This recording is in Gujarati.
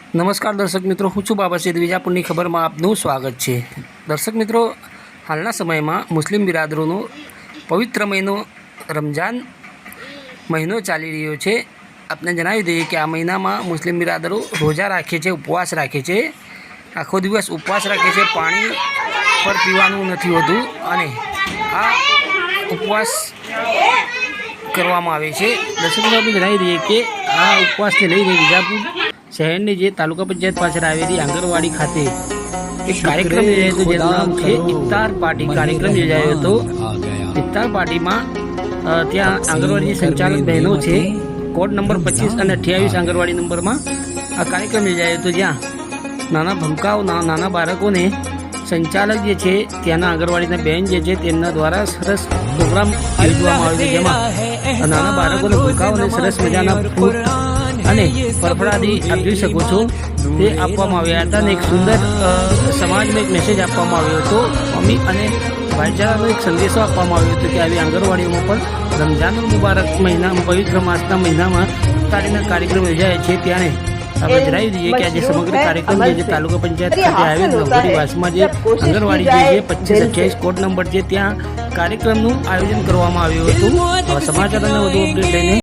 નમસ્કાર દર્શક મિત્રો, હું છું બાબા સૈદ. વિજાપુરની ખબરમાં આપનું સ્વાગત છે. દર્શક મિત્રો, હાલના સમયમાં મુસ્લિમ બિરાદરોનો પવિત્ર મહિનો રમજાન મહિનો ચાલી રહ્યો છે. આપને જણાવી દઈએ કે આ મહિનામાં મુસ્લિમ બિરાદરો રોજા રાખે છે, ઉપવાસ રાખે છે, આખો દિવસ ઉપવાસ રાખે છે, પાણી પર પીવાનું નથી હોતું અને આ ઉપવાસ કરવામાં આવે છે. દર્શક મિત્રો, આપણે જણાવી દઈએ કે આ ઉપવાસને લઈને વિજાપુર શહેરની જે તાલુકા પંચાયત પાસે આવેલી આંગણવાડી ખાતે એક કાર્યક્રમ યોજાયો હતો, જેનું નામ છે ઇફતાર પાર્ટી. કાર્યક્રમ યોજાયો હતો. ઇફતાર પાર્ટીમાં ત્યાં આંગણવાડીની સંચાલક બહેનો છે, કોડ નંબર 25 અને 28 આંગણવાડી નંબરમાં આ કાર્યક્રમ યોજાયો હતો, જ્યાં નાના ભમકાઓ નાના બાળકોને સંચાલક જે છે ત્યાંના આંગણવાડીના બહેન જે છે તેમના દ્વારા સરસ પ્રોગ્રામ યોજવામાં આવ્યો છે, જેમાં નાના બાળકોને ભમકાઓને સરસ મજાના ફ્રૂટ અને ફરફડાદી આપ જોઈ શકો છો તે આપવામાં આવ્યા હતા અને એક સુંદર સમાજમાં એક મેસેજ આપવામાં આવ્યો હતો. મમ્મી અને ભાઈચારાનો એક સંદેશો આપવામાં આવ્યો હતો કે આવી આંગણવાડીઓમાં પણ રમઝાનુલ મુબારક મહિનામાં, પવિત્ર માસના મહિનામાં ઇફતારીના કાર્યક્રમ યોજાય છે. ત્યારે આપણે જણાવી દઈએ કે આજે સમગ્ર કાર્યક્રમ જે તાલુકા પંચાયત ખાતે આવેલ નવગઢી વાસમાં જે આંગણવાડી જે 25-28 કોડ નંબર છે ત્યાં કાર્યક્રમનું આયોજન કરવામાં આવ્યું હતું. સમાચાર અને વધુ અપડેટ લઈને